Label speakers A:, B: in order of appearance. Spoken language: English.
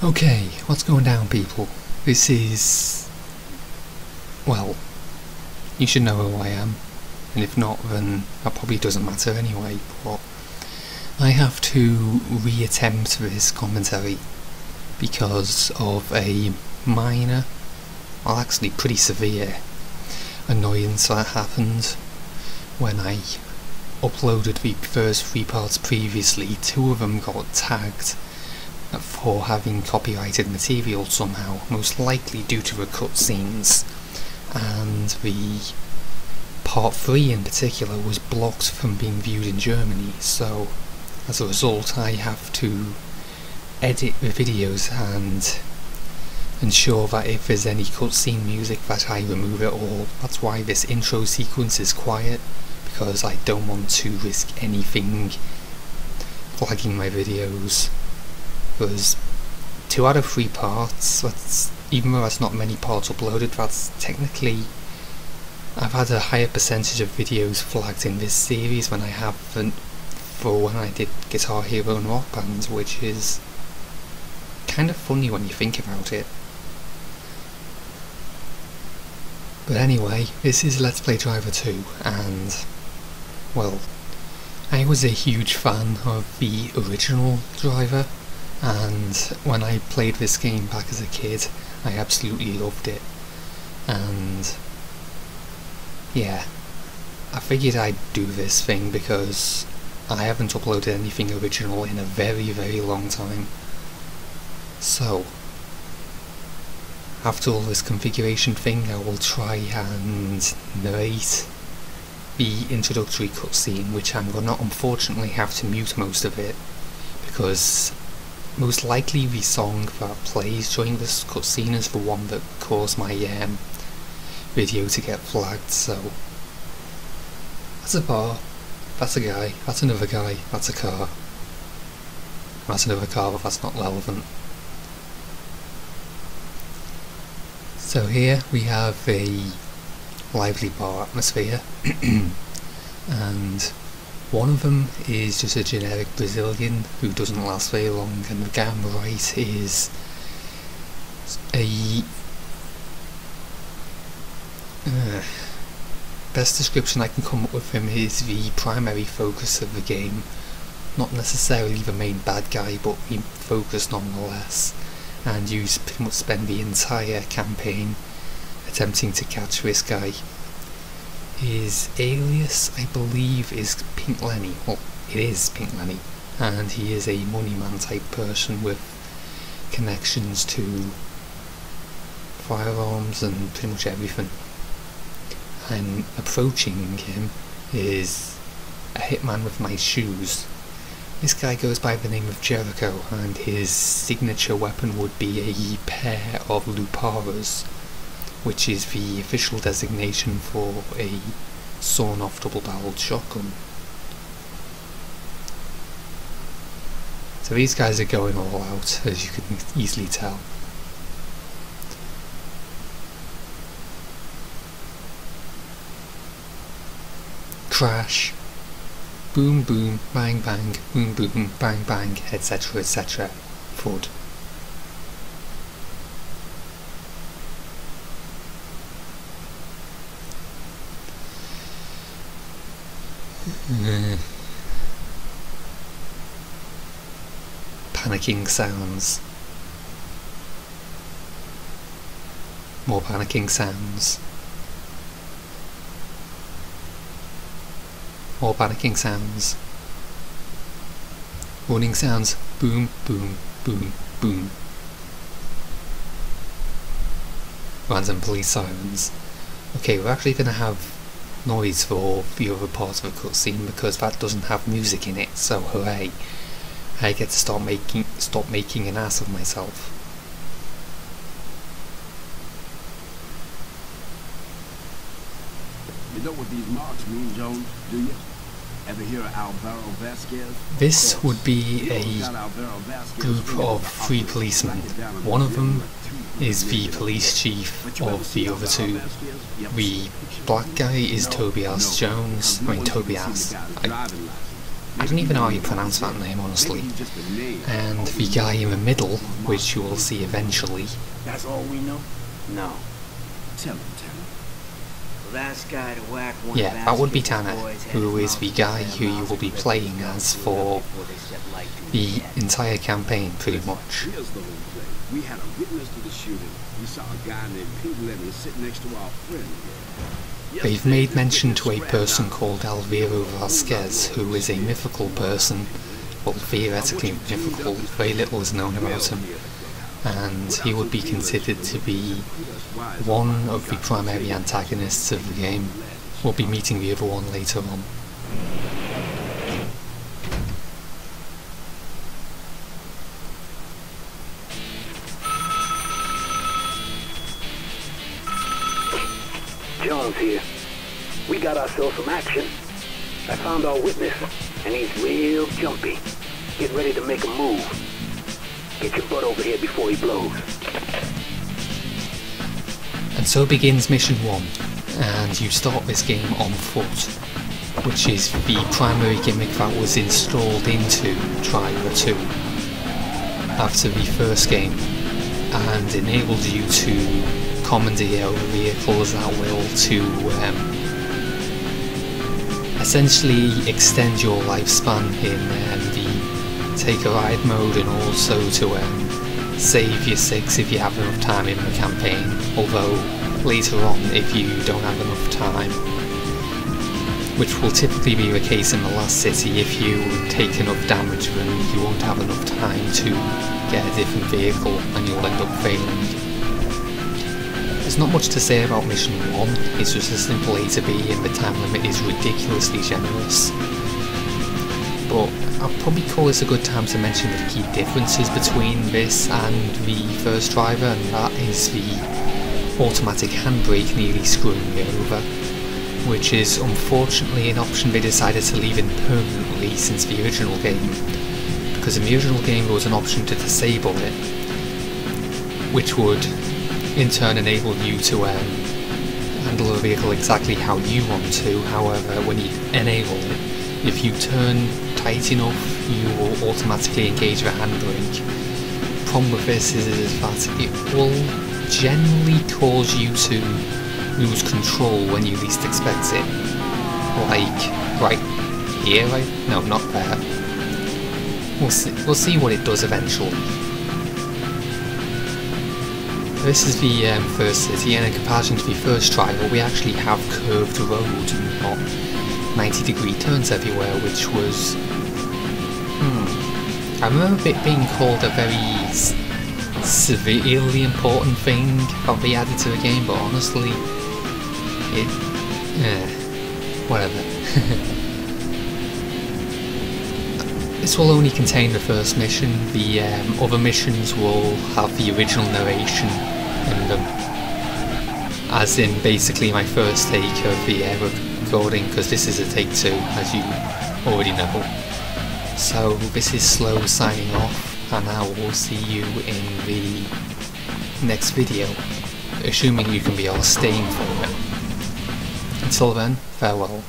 A: Okay, what's going down, people? This is... well, you should know who I am, and if not, then that probably doesn't matter anyway, but I have to re-attempt this commentary because of a minor, well actually pretty severe, annoyance that happened when I uploaded the first 3 parts previously. 2 of them got tagged for having copyrighted material somehow, most likely due to the cutscenes, and the part 3 in particular was blocked from being viewed in Germany, so as a result I have to edit the videos and ensure that if there's any cutscene music that I remove it all. That's why this intro sequence is quiet, because I don't want to risk anything flagging my videos. Because 2 out of 3 parts, that's, even though that's not many parts uploaded, that's technically, I've had a higher percentage of videos flagged in this series than I have for when I did Guitar Hero and Rock Band, which is kind of funny when you think about it. But anyway, this is Let's Play Driver 2, and, well, I was a huge fan of the original Driver, and when I played this game back as a kid, I absolutely loved it. And yeah, I figured I'd do this thing because I haven't uploaded anything original in a very, very long time. So, after all this configuration thing, I will try and narrate the introductory cutscene, which I'm gonna unfortunately have to mute most of it, because most likely the song that plays during this cutscene is the one that caused my video to get flagged. So that's a bar, that's a guy, that's another guy, that's a car, that's another car, but that's not relevant. So here we have a lively bar atmosphere and one of them is just a generic Brazilian who doesn't last very long, and the guy on the right is a... best description I can come up with him is the primary focus of the game. Not necessarily the main bad guy, but the focus nonetheless. And you pretty much spend the entire campaign attempting to catch this guy. His alias, I believe, is Pink Lenny. Well, it is Pink Lenny, and he is a money man type person with connections to firearms and pretty much everything. And approaching him is a hitman with nice shoes. This guy goes by the name of Jericho, and his signature weapon would be a pair of Luparas, which is the official designation for a sawn-off double-barreled shotgun. So these guys are going all out, as you can easily tell. Crash, boom boom, bang bang, boom boom, bang bang, etc, etc, FUD. Panicking sounds. More panicking sounds. More panicking sounds. Warning sounds. Boom, boom, boom, boom. Random police sirens. Okay, we're actually going to have noise for the other part of the cutscene because that doesn't have music in it, so hooray. I get to stop making an ass of myself.
B: You know what these marks mean, Jones, do you? Ever hear of Alvaro Vasquez?
A: This would be a group of 3 policemen. One of them is the police chief of the other 2. The black guy is Tobias Jones. I mean Tobias. I don't even know how you pronounce that name, honestly. And the guy in the middle, which you will see eventually.
B: That's all we know?
C: No.
B: Tell him, Tanner.
C: The last guy to whack one
A: Yeah, that would be Tanner, who is the guy who you will be playing as for the entire campaign, pretty much.
B: Here's the whole thing. We had a witness to the shooting. We saw a guy named Pete Lemon sit next to our friend here.
A: They've made mention to a person called Alvaro Vasquez, who is a mythical person. Well, theoretically mythical, very little is known about him. And he would be considered to be one of the primary antagonists of the game. We'll be meeting the other one later on.
D: Jones here. We got ourselves some action. I found our witness, and he's real jumpy. Getting ready to make a move. Get your butt over here before he blows.
A: And so begins Mission 1, and you start this game on foot, which is the primary gimmick that was installed into Driver 2 after the first game, and enabled you to commandeer vehicles at will to essentially extend your lifespan in the take a ride mode, and also to save your six if you have enough time in the campaign, although later on if you don't have enough time, which will typically be the case in the last city. If you take enough damage, then you won't have enough time to get a different vehicle and you'll end up failing. There's not much to say about Mission 1, it's just a simple A to B and the time limit is ridiculously generous. But I'll probably call this a good time to mention the key differences between this and the first Driver, and that is the automatic handbrake nearly screwing me over, which is unfortunately an option they decided to leave in permanently since the original game, because in the original game there was an option to disable it, which would in turn enable you to handle the vehicle exactly how you want to. However, when you enable it, if you turn tight enough, you will automatically engage the handbrake. The problem with this is that it will generally cause you to lose control when you least expect it. Like right here, right? No, not there. We'll see what it does eventually. This is the first city, and in comparison to the first Driver, we actually have curved road and not 90-degree turns everywhere, which was... I remember it being called a very severely important thing that they added to the game, but honestly, it... whatever. This will only contain the first mission. The other missions will have the original narration in them, as in basically my first take of the recording, because this is a take 2, as you already know. So this is Slow signing off, and I will see you in the next video, assuming you can be all staying for it. Until then, farewell.